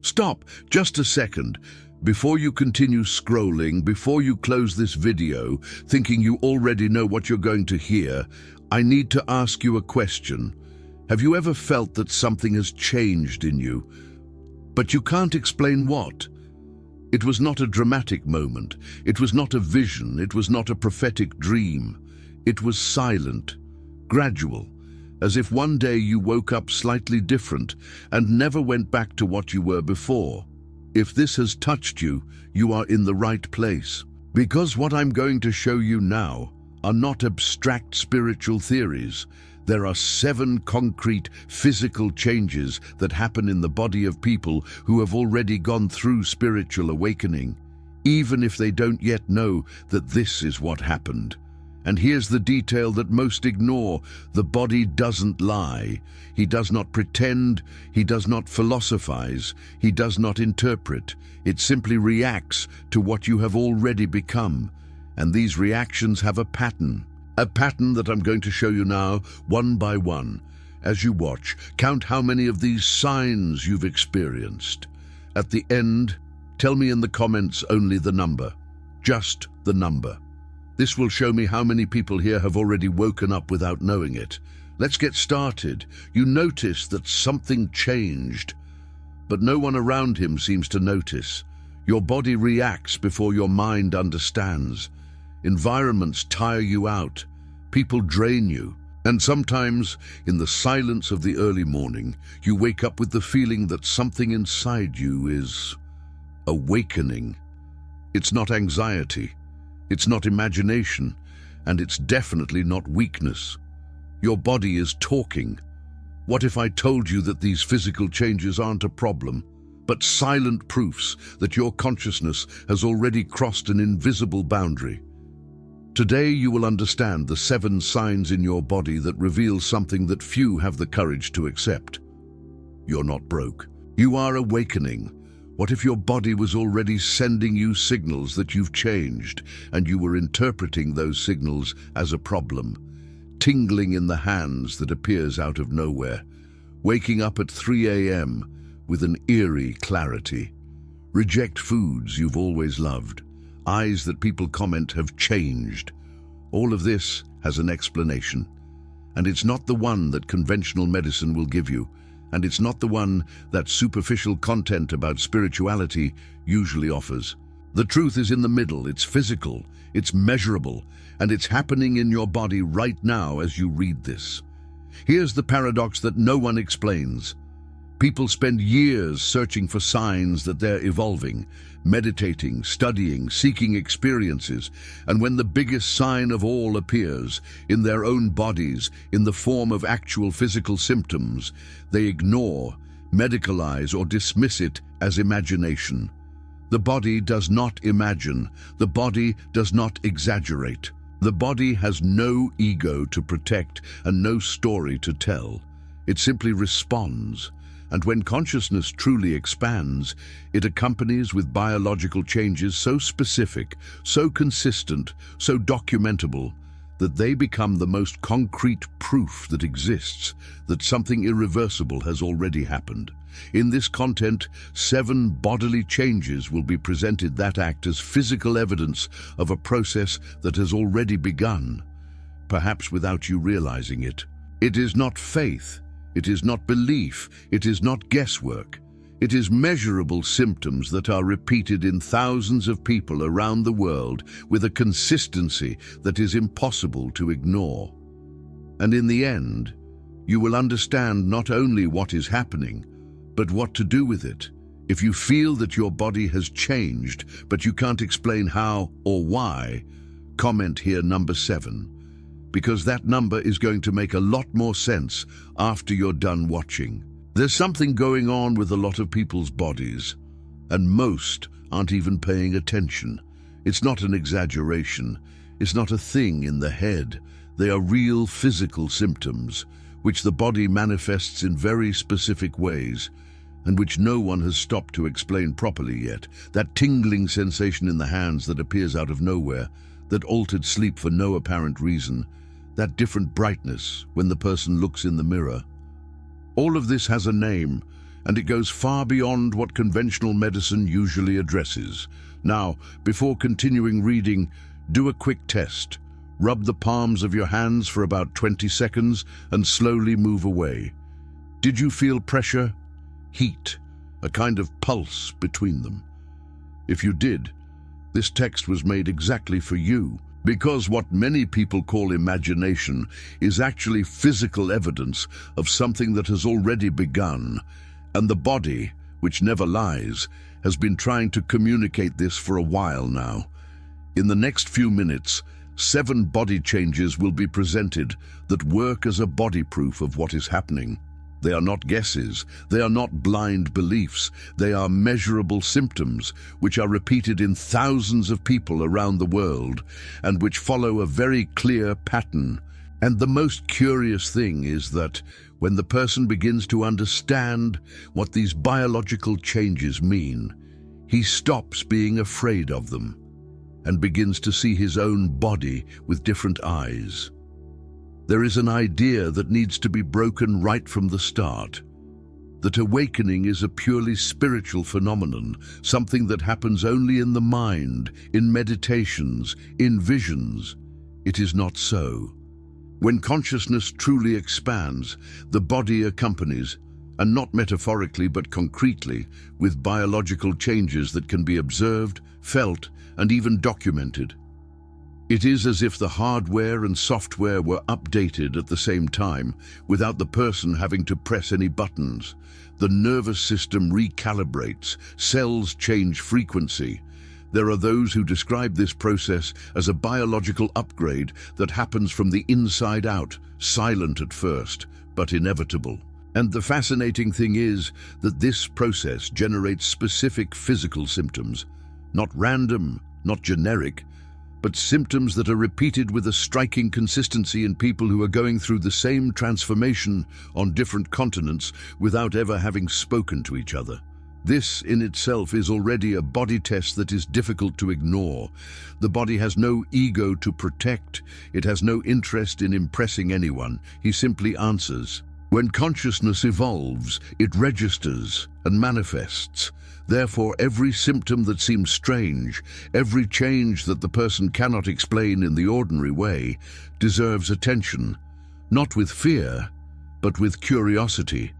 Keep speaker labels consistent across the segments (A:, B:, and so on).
A: Stop, just a second. Before you continue scrolling, before you close this video, thinking you already know what you're going to hear, I need to ask you a question. Have you ever felt that something has changed in you, but you can't explain what? It was not a dramatic moment. It was not a vision. It was not a prophetic dream. It was silent, gradual, as if one day you woke up slightly different and never went back to what you were before. If this has touched you, you are in the right place. Because what I'm going to show you now are not abstract spiritual theories. There are 7 concrete physical changes that happen in the body of people who have already gone through spiritual awakening, even if they don't yet know that this is what happened. And here's the detail that most ignore. The body doesn't lie. He does not pretend. He does not philosophize. He does not interpret. It simply reacts to what you have already become. And these reactions have a pattern that I'm going to show you now, one by one. As you watch, count how many of these signs you've experienced. At the end, tell me in the comments only the number. Just the number. This will show me how many people here have already woken up without knowing it. Let's get started. You notice that something changed, but no one around him seems to notice. Your body reacts before your mind understands. Environments tire you out. People drain you. And sometimes, in the silence of the early morning, you wake up with the feeling that something inside you is awakening. It's not anxiety. It's not imagination, and it's definitely not weakness. Your body is talking. What if I told you that these physical changes aren't a problem, but silent proofs that your consciousness has already crossed an invisible boundary? Today you will understand the 7 signs in your body that reveal something that few have the courage to accept. You're not broke. You are awakening. What if your body was already sending you signals that you've changed, and you were interpreting those signals as a problem? Tingling in the hands that appears out of nowhere. Waking up at 3 a.m. with an eerie clarity. Reject foods you've always loved. Eyes that people comment have changed. All of this has an explanation. And it's not the one that conventional medicine will give you. And it's not the one that superficial content about spirituality usually offers. The truth is in the middle. It's physical, it's measurable, and it's happening in your body right now as you read this. Here's the paradox that no one explains. People spend years searching for signs that they're evolving, meditating, studying, seeking experiences, and when the biggest sign of all appears, in their own bodies, in the form of actual physical symptoms, they ignore, medicalize, or dismiss it as imagination. The body does not imagine. The body does not exaggerate. The body has no ego to protect and no story to tell. It simply responds. And when consciousness truly expands, it accompanies with biological changes so specific, so consistent, so documentable, that they become the most concrete proof that exists that something irreversible has already happened. In this content, 7 bodily changes will be presented that act as physical evidence of a process that has already begun, perhaps without you realizing it. It is not faith. It is not belief, it is not guesswork. It is measurable symptoms that are repeated in thousands of people around the world with a consistency that is impossible to ignore. And in the end, you will understand not only what is happening, but what to do with it. If you feel that your body has changed, but you can't explain how or why, comment here number 7. Because that number is going to make a lot more sense after you're done watching. There's something going on with a lot of people's bodies, and most aren't even paying attention. It's not an exaggeration. It's not a thing in the head. They are real physical symptoms, which the body manifests in very specific ways, and which no one has stopped to explain properly yet. That tingling sensation in the hands that appears out of nowhere, that altered sleep for no apparent reason, that different brightness when the person looks in the mirror. All of this has a name, and it goes far beyond what conventional medicine usually addresses. Now, before continuing reading, do a quick test. Rub the palms of your hands for about 20 seconds and slowly move away. Did you feel pressure? Heat? A kind of pulse between them? If you did, this text was made exactly for you, because what many people call imagination is actually physical evidence of something that has already begun, and the body, which never lies, has been trying to communicate this for a while now. In the next few minutes, 7 body changes will be presented that work as a body proof of what is happening. They are not guesses, they are not blind beliefs, they are measurable symptoms which are repeated in thousands of people around the world and which follow a very clear pattern. And the most curious thing is that when the person begins to understand what these biological changes mean, he stops being afraid of them and begins to see his own body with different eyes. There is an idea that needs to be broken right from the start, that awakening is a purely spiritual phenomenon, something that happens only in the mind, in meditations, in visions. It is not so. When consciousness truly expands, the body accompanies, and not metaphorically but concretely, with biological changes that can be observed, felt, and even documented. It is as if the hardware and software were updated at the same time, without the person having to press any buttons. The nervous system recalibrates, cells change frequency. There are those who describe this process as a biological upgrade that happens from the inside out, silent at first, but inevitable. And the fascinating thing is that this process generates specific physical symptoms, not random, not generic, but symptoms that are repeated with a striking consistency in people who are going through the same transformation on different continents without ever having spoken to each other. This in itself is already a body test that is difficult to ignore. The body has no ego to protect. It has no interest in impressing anyone. He simply answers. When consciousness evolves, it registers and manifests. Therefore, every symptom that seems strange, every change that the person cannot explain in the ordinary way, deserves attention, not with fear, but with curiosity.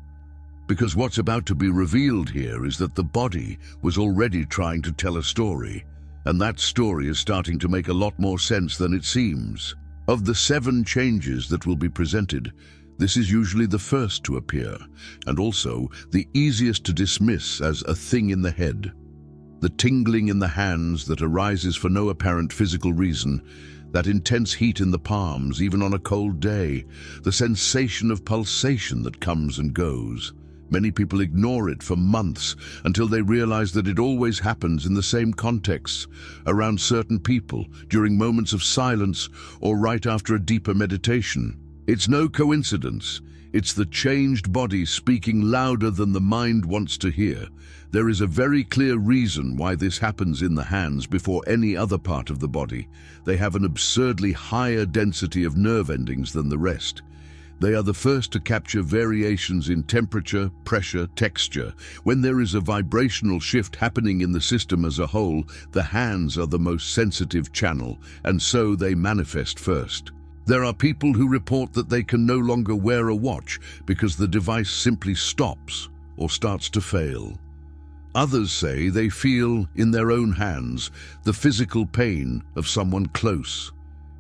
A: Because what's about to be revealed here is that the body was already trying to tell a story, and that story is starting to make a lot more sense than it seems. Of the 7 changes that will be presented, this is usually the first to appear, and also the easiest to dismiss as a thing in the head. The tingling in the hands that arises for no apparent physical reason, that intense heat in the palms even on a cold day, the sensation of pulsation that comes and goes. Many people ignore it for months until they realize that it always happens in the same contexts, around certain people, during moments of silence, or right after a deeper meditation. It's no coincidence. It's the changed body speaking louder than the mind wants to hear. There is a very clear reason why this happens in the hands before any other part of the body. They have an absurdly higher density of nerve endings than the rest. They are the first to capture variations in temperature, pressure, texture. When there is a vibrational shift happening in the system as a whole, the hands are the most sensitive channel, and so they manifest first. There are people who report that they can no longer wear a watch because the device simply stops or starts to fail. Others say they feel, in their own hands, the physical pain of someone close.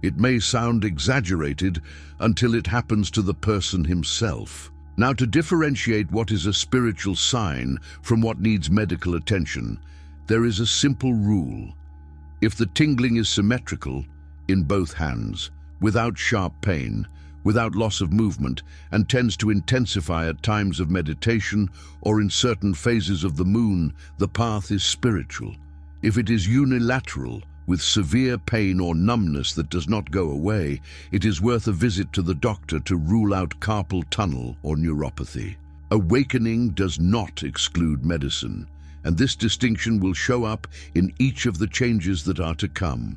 A: It may sound exaggerated until it happens to the person himself. Now, to differentiate what is a spiritual sign from what needs medical attention, there is a simple rule. If the tingling is symmetrical, in both hands, without sharp pain, without loss of movement, and tends to intensify at times of meditation or in certain phases of the moon, the path is spiritual. If it is unilateral, with severe pain or numbness that does not go away, it is worth a visit to the doctor to rule out carpal tunnel or neuropathy. Awakening does not exclude medicine, and this distinction will show up in each of the changes that are to come.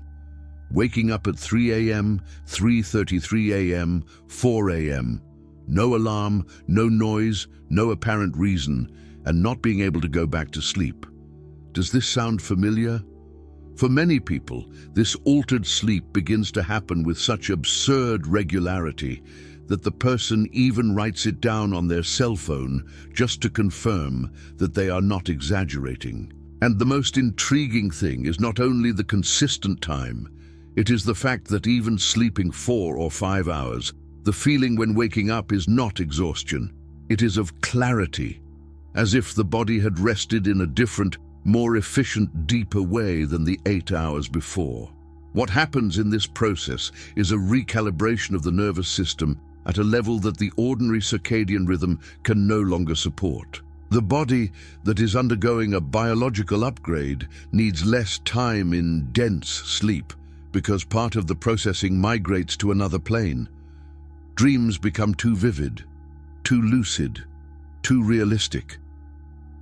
A: Waking up at 3 a.m., 3:33 a.m., 4 a.m. No alarm, no noise, no apparent reason. and not being able to go back to sleep. Does this sound familiar? For many people, this altered sleep begins to happen with such absurd regularity that the person even writes it down on their cell phone just to confirm that they are not exaggerating. And the most intriguing thing is not only the consistent time, it is the fact that even sleeping 4 or 5 hours, the feeling when waking up is not exhaustion. It is of clarity, as if the body had rested in a different, more efficient, deeper way than the 8 hours before. What happens in this process is a recalibration of the nervous system at a level that the ordinary circadian rhythm can no longer support. The body that is undergoing a biological upgrade needs less time in dense sleep because part of the processing migrates to another plane. Dreams become too vivid, too lucid, too realistic.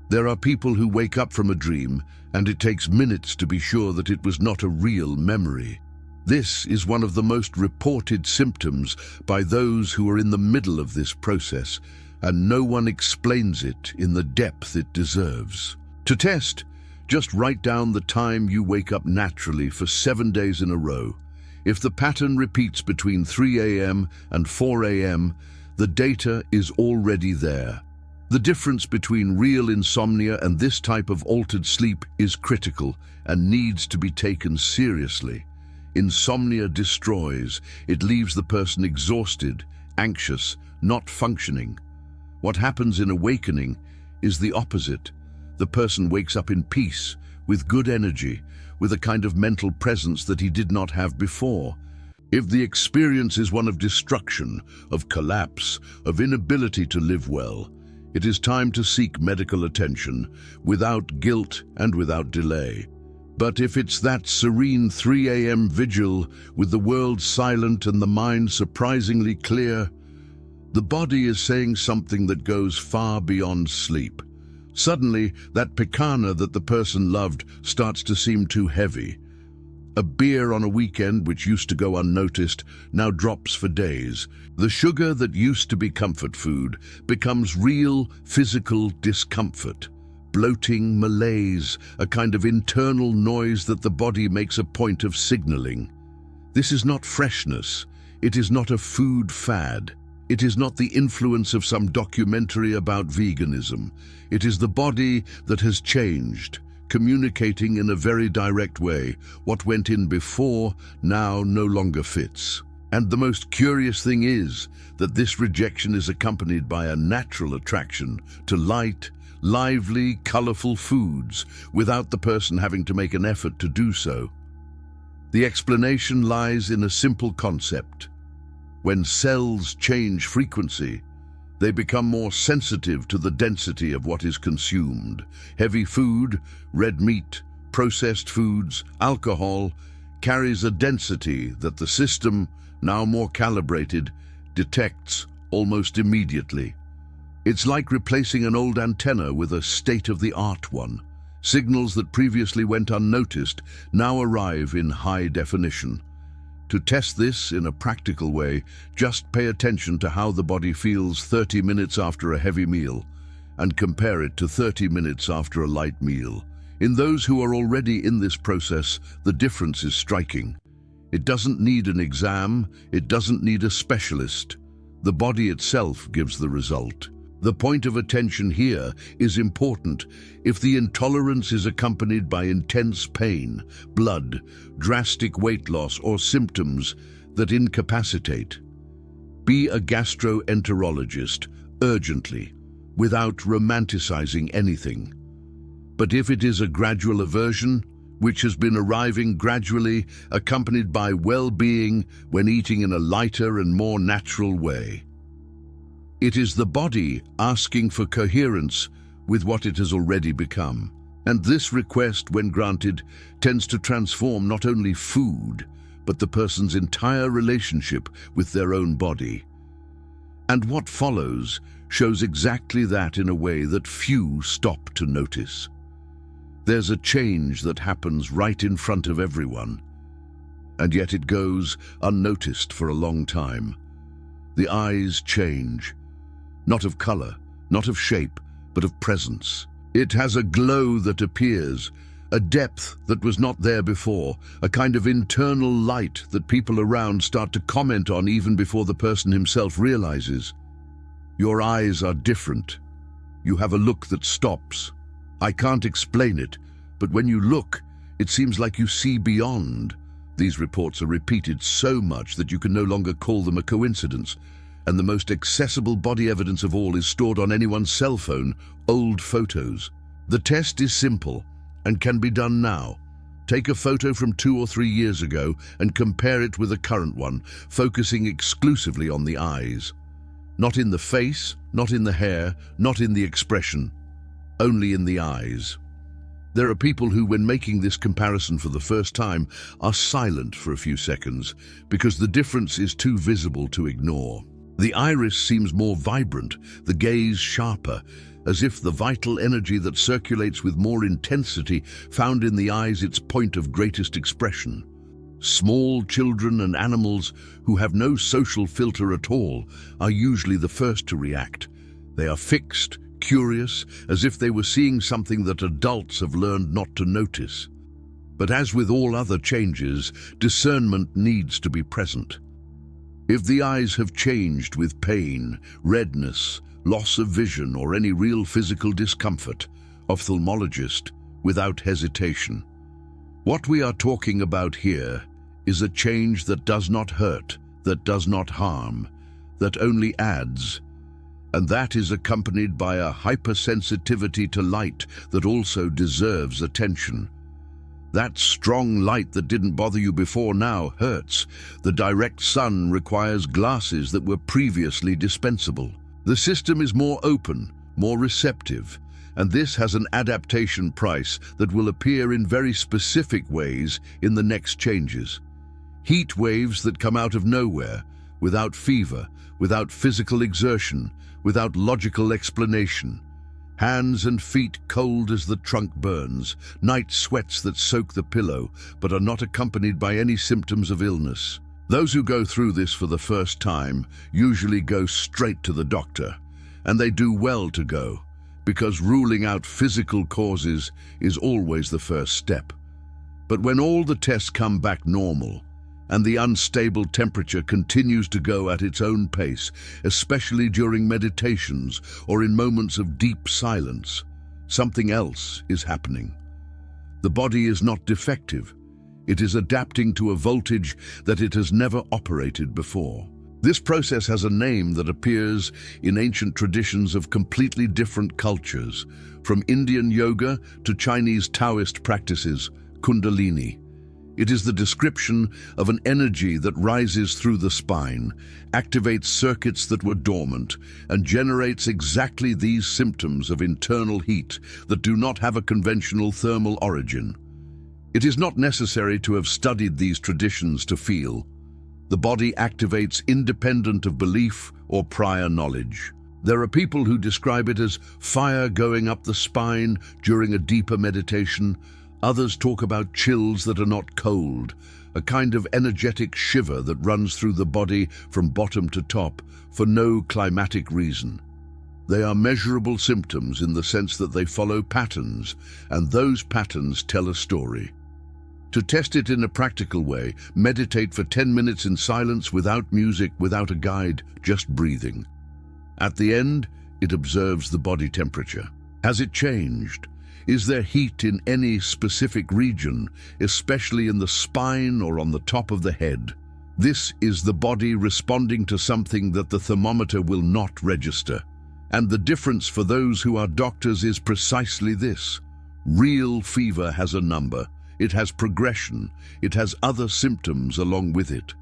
A: There are people who wake up from a dream and it takes minutes to be sure that it was not a real memory. This is one of the most reported symptoms by those who are in the middle of this process, and no one explains it in the depth it deserves. To test, just write down the time you wake up naturally for 7 days in a row. If the pattern repeats between 3 a.m. and 4 a.m., the data is already there. The difference between real insomnia and this type of altered sleep is critical and needs to be taken seriously. Insomnia destroys. It leaves the person exhausted, anxious, not functioning. What happens in awakening is the opposite. The person wakes up in peace, with good energy, with a kind of mental presence that he did not have before. If the experience is one of destruction, of collapse, of inability to live well, it is time to seek medical attention, without guilt and without delay. But if it's that serene 3 a.m. vigil, with the world silent and the mind surprisingly clear, the body is saying something that goes far beyond sleep. Suddenly, that picana that the person loved starts to seem too heavy. A beer on a weekend, which used to go unnoticed, now drops for days. The sugar that used to be comfort food becomes real physical discomfort. Bloating, malaise, a kind of internal noise that the body makes a point of signaling. This is not freshness. It is not a food fad. It is not the influence of some documentary about veganism. It is the body that has changed, communicating in a very direct way. What went in before now no longer fits. And the most curious thing is that this rejection is accompanied by a natural attraction to light, lively, colorful foods without the person having to make an effort to do so. The explanation lies in a simple concept. When cells change frequency, they become more sensitive to the density of what is consumed. Heavy food, red meat, processed foods, alcohol, carries a density that the system, now more calibrated, detects almost immediately. It's like replacing an old antenna with a state-of-the-art one. Signals that previously went unnoticed now arrive in high definition. To test this in a practical way, just pay attention to how the body feels 30 minutes after a heavy meal and compare it to 30 minutes after a light meal. In those who are already in this process, the difference is striking. It doesn't need an exam, it doesn't need a specialist. The body itself gives the result. The point of attention here is important. If the intolerance is accompanied by intense pain, blood, drastic weight loss, or symptoms that incapacitate, be a gastroenterologist urgently, without romanticizing anything. But if it is a gradual aversion, which has been arriving gradually, accompanied by well-being when eating in a lighter and more natural way, it is the body asking for coherence with what it has already become. And this request, when granted, tends to transform not only food, but the person's entire relationship with their own body. And what follows shows exactly that in a way that few stop to notice. There's a change that happens right in front of everyone, and yet it goes unnoticed for a long time. The eyes change. Not of color, not of shape, but of presence. It has a glow that appears, a depth that was not there before, a kind of internal light that people around start to comment on even before the person himself realizes. Your eyes are different. You have a look that stops. I can't explain it, but when you look, it seems like you see beyond. These reports are repeated so much that you can no longer call them a coincidence, and the most accessible body evidence of all is stored on anyone's cell phone, old photos. The test is simple and can be done now. Take a photo from 2 or 3 years ago and compare it with a current one, focusing exclusively on the eyes. Not in the face, not in the hair, not in the expression, only in the eyes. There are people who, when making this comparison for the first time, are silent for a few seconds because the difference is too visible to ignore. The iris seems more vibrant, the gaze sharper, as if the vital energy that circulates with more intensity found in the eyes its point of greatest expression. Small children and animals who have no social filter at all are usually the first to react. They are fixed, curious, as if they were seeing something that adults have learned not to notice. But as with all other changes, discernment needs to be present. If the eyes have changed with pain, redness, loss of vision, or any real physical discomfort, ophthalmologist, without hesitation. What we are talking about here is a change that does not hurt, that does not harm, that only adds, and that is accompanied by a hypersensitivity to light that also deserves attention. That strong light that didn't bother you before now hurts. The direct sun requires glasses that were previously dispensable. The system is more open, more receptive, and this has an adaptation price that will appear in very specific ways in the next changes. Heat waves that come out of nowhere, without fever, without physical exertion, without logical explanation. Hands and feet cold as the trunk burns, night sweats that soak the pillow but are not accompanied by any symptoms of illness. Those who go through this for the first time usually go straight to the doctor, and they do well to go, because ruling out physical causes is always the first step. But when all the tests come back normal, and the unstable temperature continues to go at its own pace, especially during meditations or in moments of deep silence, something else is happening. The body is not defective. It is adapting to a voltage that it has never operated before. This process has a name that appears in ancient traditions of completely different cultures, from Indian yoga to Chinese Taoist practices, Kundalini. It is the description of an energy that rises through the spine, activates circuits that were dormant, and generates exactly these symptoms of internal heat that do not have a conventional thermal origin. It is not necessary to have studied these traditions to feel. The body activates independent of belief or prior knowledge. There are people who describe it as fire going up the spine during a deeper meditation. Others talk about chills that are not cold, a kind of energetic shiver that runs through the body from bottom to top for no climatic reason. They are measurable symptoms in the sense that they follow patterns, and those patterns tell a story. To test it in a practical way, meditate for 10 minutes in silence, without music, without a guide, just breathing. At the end, it observes the body temperature. Has it changed? Is there heat in any specific region, especially in the spine or on the top of the head? This is the body responding to something that the thermometer will not register. And the difference for those who are doctors is precisely this. Real fever has a number. It has progression. It has other symptoms along with it.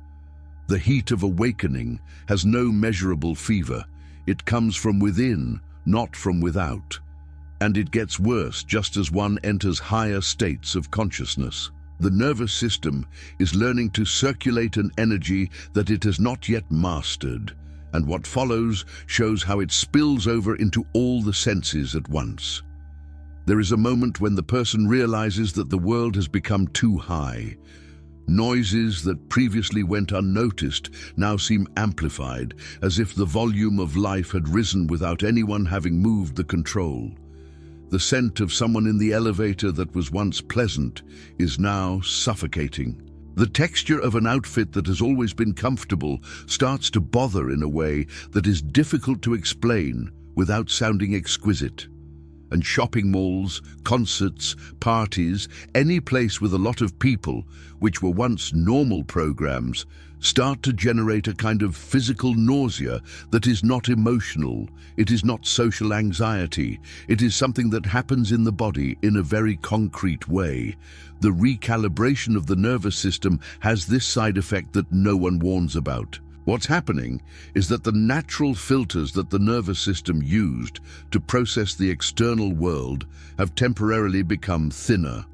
A: The heat of awakening has no measurable fever. It comes from within, not from without. And it gets worse just as one enters higher states of consciousness. The nervous system is learning to circulate an energy that it has not yet mastered, and what follows shows how it spills over into all the senses at once. There is a moment when the person realizes that the world has become too high. Noises that previously went unnoticed now seem amplified, as if the volume of life had risen without anyone having moved the control. The scent of someone in the elevator that was once pleasant is now suffocating. The texture of an outfit that has always been comfortable starts to bother in a way that is difficult to explain without sounding exquisite. And shopping malls, concerts, parties, any place with a lot of people, which were once normal programs, start to generate a kind of physical nausea that is not emotional, it is not social anxiety, it is something that happens in the body in a very concrete way. The recalibration of the nervous system has this side effect that no one warns about. What's happening is that the natural filters that the nervous system used to process the external world have temporarily become thinner.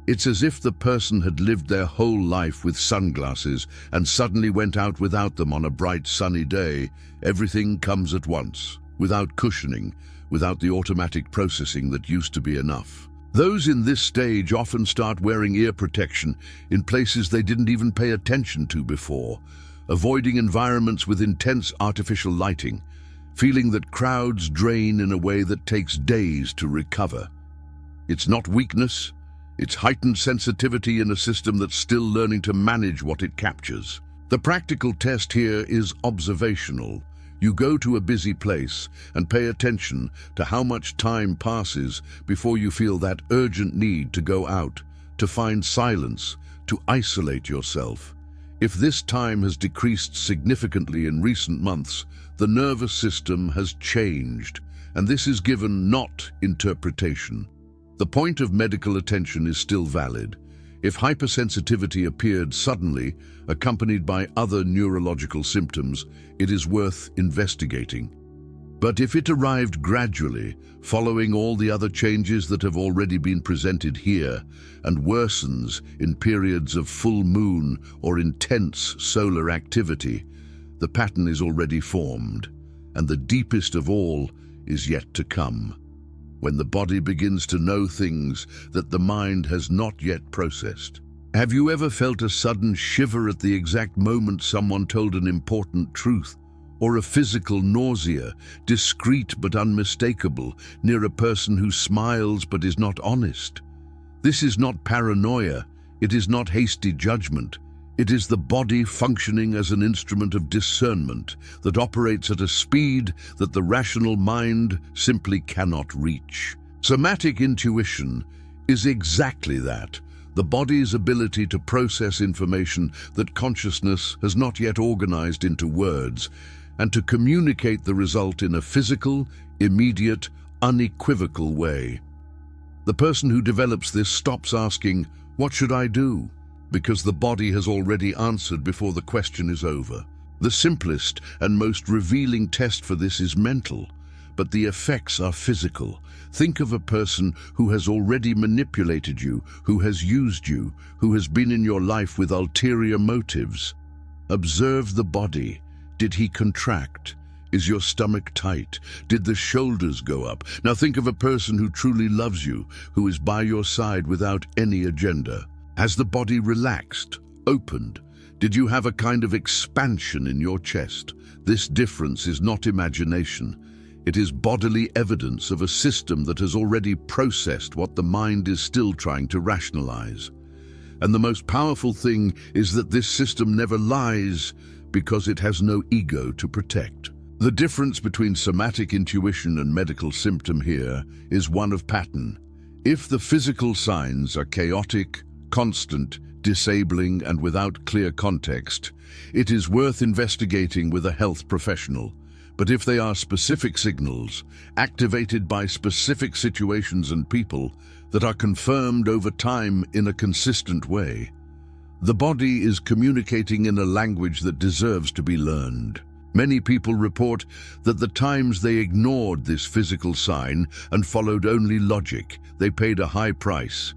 A: It's as if the person had lived their whole life with sunglasses and suddenly went out without them on a bright sunny day. Everything comes at once, without cushioning, without the automatic processing that used to be enough. Those in this stage often start wearing ear protection in places they didn't even pay attention to before, avoiding environments with intense artificial lighting, feeling that crowds drain in a way that takes days to recover. It's not weakness, it's heightened sensitivity in a system that's still learning to manage what it captures. The practical test here is observational. You go to a busy place and pay attention to how much time passes before you feel that urgent need to go out, to find silence, to isolate yourself. If this time has decreased significantly in recent months, the nervous system has changed, and this is given not interpretation. The point of medical attention is still valid. If hypersensitivity appeared suddenly, accompanied by other neurological symptoms, it is worth investigating. But if it arrived gradually, following all the other changes that have already been presented here, and worsens in periods of full moon or intense solar activity, the pattern is already formed, and the deepest of all is yet to come, when the body begins to know things that the mind has not yet processed. Have you ever felt a sudden shiver at the exact moment someone told an important truth? Or a physical nausea, discreet but unmistakable, near a person who smiles but is not honest? This is not paranoia, it is not hasty judgment. It is the body functioning as an instrument of discernment that operates at a speed that the rational mind simply cannot reach. Somatic intuition is exactly that, the body's ability to process information that consciousness has not yet organized into words, and to communicate the result in a physical, immediate, unequivocal way. The person who develops this stops asking, "What should I do?" because the body has already answered before the question is over. The simplest and most revealing test for this is mental, but the effects are physical. Think of a person who has already manipulated you, who has used you, who has been in your life with ulterior motives. Observe the body. Did he contract? Is your stomach tight? Did the shoulders go up? Now think of a person who truly loves you, who is by your side without any agenda. Has the body relaxed, opened? Did you have a kind of expansion in your chest? This difference is not imagination. It is bodily evidence of a system that has already processed what the mind is still trying to rationalize. And the most powerful thing is that this system never lies because it has no ego to protect. The difference between somatic intuition and medical symptom here is one of pattern. If the physical signs are chaotic, constant, disabling, and without clear context, it is worth investigating with a health professional. But if they are specific signals, activated by specific situations and people, that are confirmed over time in a consistent way, the body is communicating in a language that deserves to be learned. Many people report that the times they ignored this physical sign and followed only logic, they paid a high price.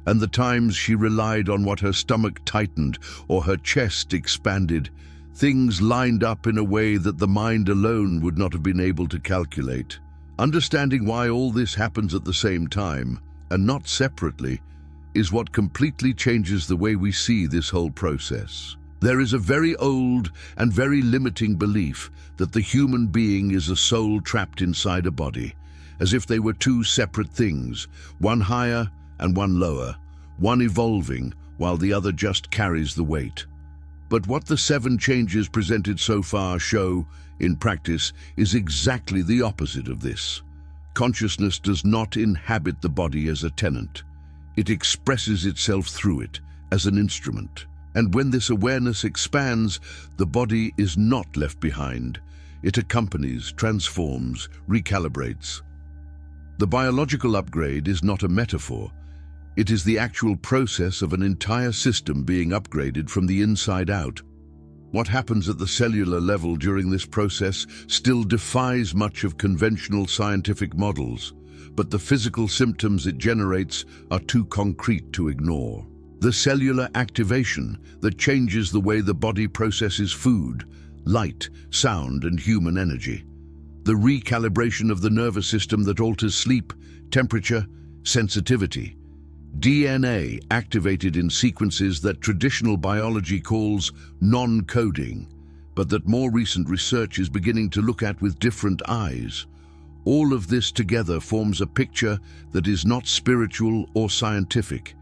A: And the times she relied on what her stomach tightened or her chest expanded, things lined up in a way that the mind alone would not have been able to calculate. Understanding why all this happens at the same time, and not separately, is what completely changes the way we see this whole process. There is a very old and very limiting belief that the human being is a soul trapped inside a body, as if they were two separate things, one higher and one lower, one evolving while the other just carries the weight. But what the 7 changes presented so far show, in practice, is exactly the opposite of this. Consciousness does not inhabit the body as a tenant. It expresses itself through it, as an instrument. And when this awareness expands, the body is not left behind. It accompanies, transforms, recalibrates. The biological upgrade is not a metaphor. It is the actual process of an entire system being upgraded from the inside out. What happens at the cellular level during this process still defies much of conventional scientific models, but the physical symptoms it generates are too concrete to ignore. The cellular activation that changes the way the body processes food, light, sound, and human energy. The recalibration of the nervous system that alters sleep, temperature, sensitivity. DNA activated in sequences that traditional biology calls non-coding, but that more recent research is beginning to look at with different eyes. All of this together forms a picture that is not spiritual or scientific.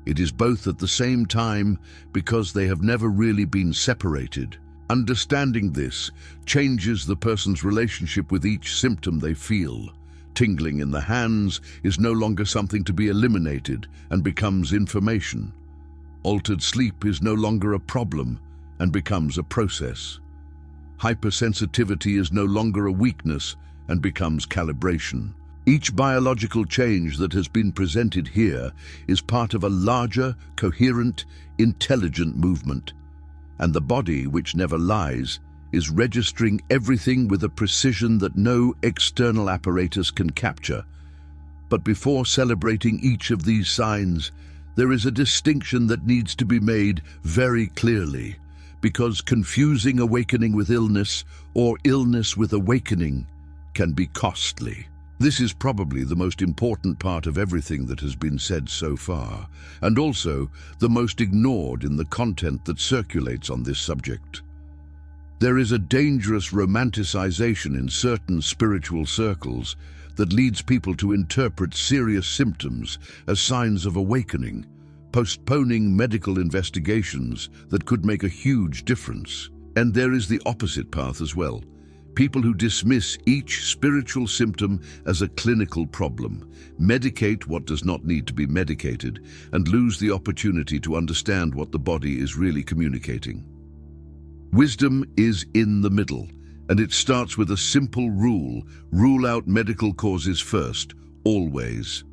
A: It is both at the same time because they have never really been separated. Understanding this changes the person's relationship with each symptom they feel. Tingling in the hands is no longer something to be eliminated and becomes information. Altered sleep is no longer a problem and becomes a process. Hypersensitivity is no longer a weakness and becomes calibration. Each biological change that has been presented here is part of a larger, coherent, intelligent movement. And the body, which never lies, is registering everything with a precision that no external apparatus can capture. But before celebrating each of these signs, there is a distinction that needs to be made very clearly, because confusing awakening with illness or illness with awakening can be costly. This is probably the most important part of everything that has been said so far, and also the most ignored in the content that circulates on this subject. There is a dangerous romanticization in certain spiritual circles that leads people to interpret serious symptoms as signs of awakening, postponing medical investigations that could make a huge difference. And there is the opposite path as well. People who dismiss each spiritual symptom as a clinical problem, medicate what does not need to be medicated, and lose the opportunity to understand what the body is really communicating. Wisdom is in the middle, and it starts with a simple rule: rule out medical causes first, always.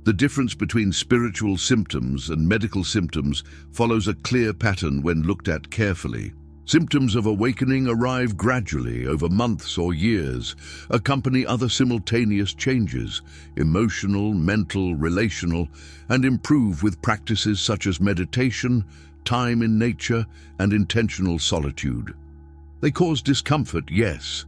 A: The difference between spiritual symptoms and medical symptoms follows a clear pattern when looked at carefully. Symptoms of awakening arrive gradually over months or years, accompany other simultaneous changes, emotional, mental, relational, and improve with practices such as meditation, time in nature, and intentional solitude. They cause discomfort, yes,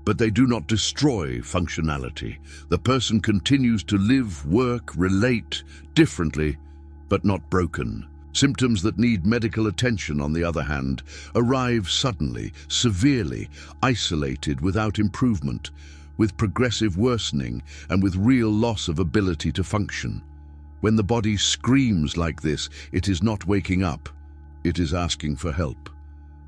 A: but they do not destroy functionality. The person continues to live, work, relate differently, but not broken. Symptoms that need medical attention, on the other hand, arrive suddenly, severely, isolated, without improvement, with progressive worsening and with real loss of ability to function. When the body screams like this, it is not waking up, it is asking for help.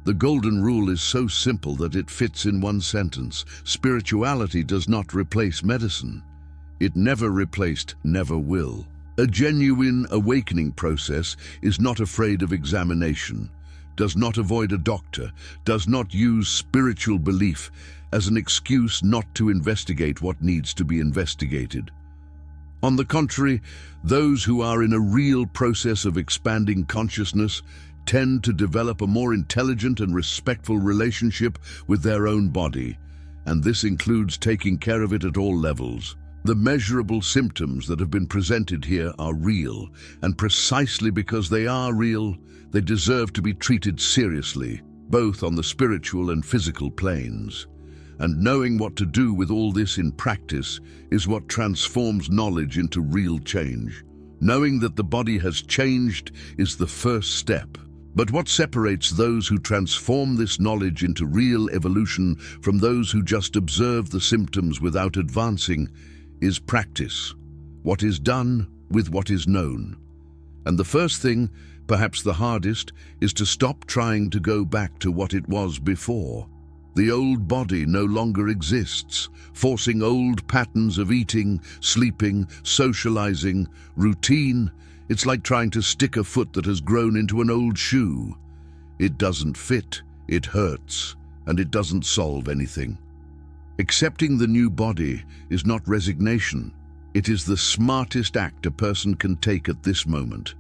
A: The golden rule is so simple that it fits in one sentence. Spirituality does not replace medicine. It never replaced, never will. A genuine awakening process is not afraid of examination, does not avoid a doctor, does not use spiritual belief as an excuse not to investigate what needs to be investigated. On the contrary, those who are in a real process of expanding consciousness tend to develop a more intelligent and respectful relationship with their own body, and this includes taking care of it at all levels. The measurable symptoms that have been presented here are real, and precisely because they are real, they deserve to be treated seriously, both on the spiritual and physical planes. And knowing what to do with all this in practice is what transforms knowledge into real change. Knowing that the body has changed is the first step. But what separates those who transform this knowledge into real evolution from those who just observe the symptoms without advancing is practice. What is done with what is known. And the first thing, perhaps the hardest, is to stop trying to go back to what it was before. The old body no longer exists, forcing old patterns of eating, sleeping, socializing, routine. It's like trying to stick a foot that has grown into an old shoe. It doesn't fit, it hurts, and it doesn't solve anything. Accepting the new body is not resignation. It is the smartest act a person can take at this moment.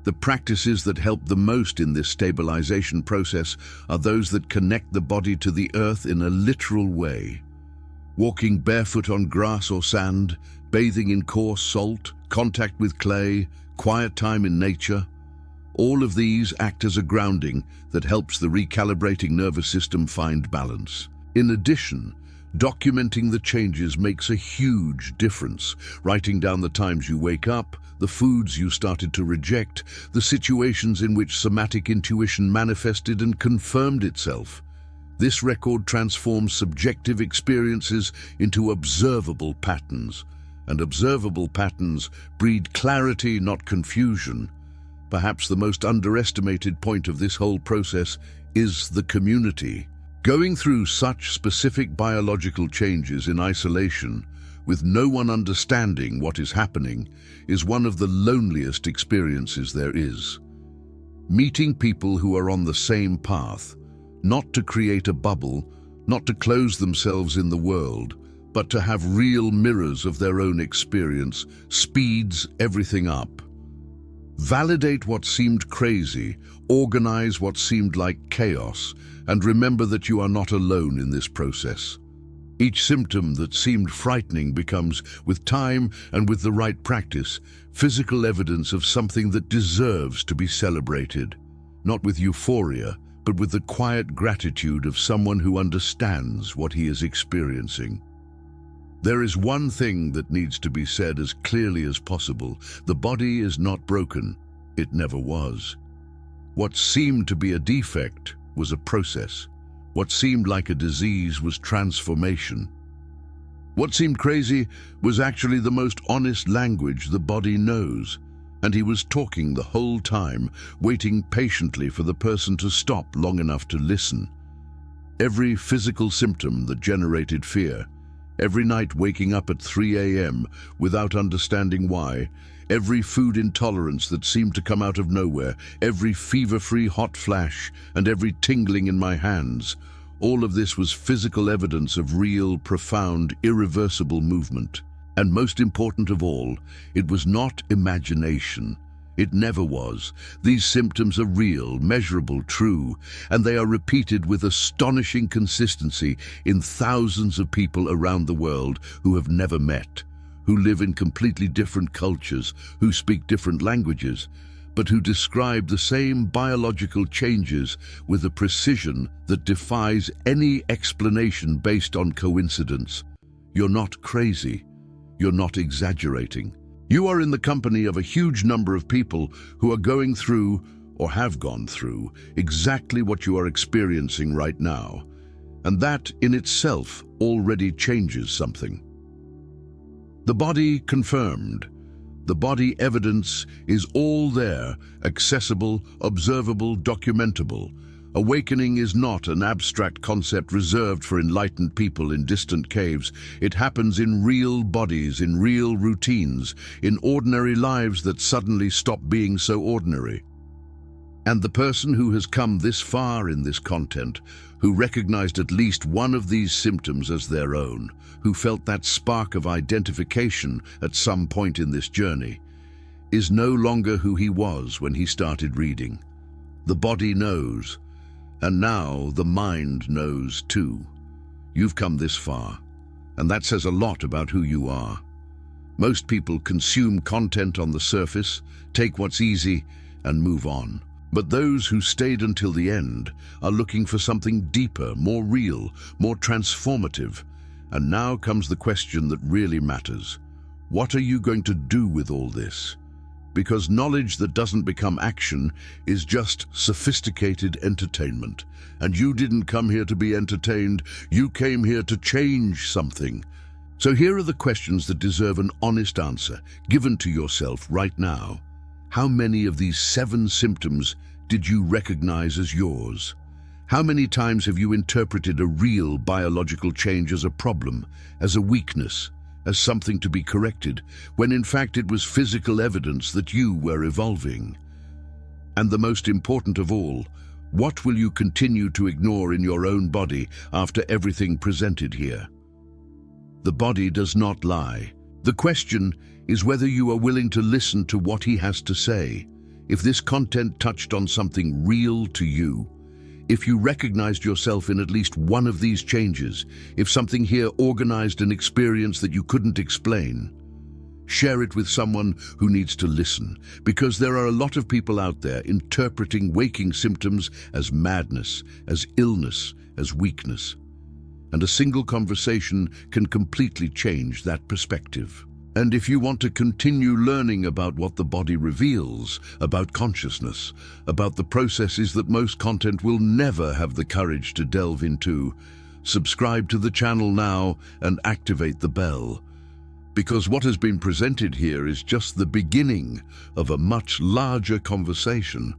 A: The practices that help the most in this stabilization process are those that connect the body to the earth in a literal way. Walking barefoot on grass or sand, bathing in coarse salt, contact with clay, quiet time in nature. All of these act as a grounding that helps the recalibrating nervous system find balance. In addition, documenting the changes makes a huge difference. Writing down the times you wake up, the foods you started to reject, the situations in which somatic intuition manifested and confirmed itself. This record transforms subjective experiences into observable patterns, and observable patterns breed clarity, not confusion. Perhaps the most underestimated point of this whole process is the community. Going through such specific biological changes in isolation, with no one understanding what is happening, is one of the loneliest experiences there is. Meeting people who are on the same path, not to create a bubble, not to close themselves in the world, but to have real mirrors of their own experience, speeds everything up. Validate what seemed crazy, organize what seemed like chaos, and remember that you are not alone in this process. Each symptom that seemed frightening becomes, with time and with the right practice, physical evidence of something that deserves to be celebrated. Not with euphoria, but with the quiet gratitude of someone who understands what he is experiencing. There is one thing that needs to be said as clearly as possible. The body is not broken. It never was. What seemed to be a defect was a process. What seemed like a disease was transformation. What seemed crazy was actually the most honest language the body knows, and he was talking the whole time, waiting patiently for the person to stop long enough to listen. Every physical symptom that generated fear, every night waking up at 3 a.m. without understanding why, every food intolerance that seemed to come out of nowhere, every fever-free hot flash, and every tingling in my hands, all of this was physical evidence of real, profound, irreversible movement. And most important of all, it was not imagination. It never was. These symptoms are real, measurable, true, and they are repeated with astonishing consistency in thousands of people around the world who have never met, who live in completely different cultures, who speak different languages, but who describe the same biological changes with a precision that defies any explanation based on coincidence. You're not crazy. You're not exaggerating. You are in the company of a huge number of people who are going through, or have gone through, exactly what you are experiencing right now. And that in itself already changes something. The body confirmed. The body evidence is all there, accessible, observable, documentable. Awakening is not an abstract concept reserved for enlightened people in distant caves. It happens in real bodies, in real routines, in ordinary lives that suddenly stop being so ordinary. And the person who has come this far in this content, who recognized at least one of these symptoms as their own, who felt that spark of identification at some point in this journey, is no longer who he was when he started reading. The body knows, and now the mind knows too. You've come this far, and that says a lot about who you are. Most people consume content on the surface, take what's easy, and move on. But those who stayed until the end are looking for something deeper, more real, more transformative. And now comes the question that really matters. What are you going to do with all this? because knowledge that doesn't become action is just sophisticated entertainment. And you didn't come here to be entertained, you came here to change something. So here are the questions that deserve an honest answer, given to yourself right now. How many of these 7 symptoms did you recognize as yours? How many times have you interpreted a real biological change as a problem, as a weakness, as something to be corrected, when in fact it was physical evidence that you were evolving? And the most important of all, what will you continue to ignore in your own body after everything presented here? The body does not lie. The question is whether you are willing to listen to what he has to say. If this content touched on something real to you, if you recognized yourself in at least one of these changes, if something here organized an experience that you couldn't explain, share it with someone who needs to listen, because there are a lot of people out there interpreting waking symptoms as madness, as illness, as weakness. And a single conversation can completely change that perspective. And if you want to continue learning about what the body reveals, about consciousness, about the processes that most content will never have the courage to delve into, subscribe to the channel now and activate the bell. Because what has been presented here is just the beginning of a much larger conversation.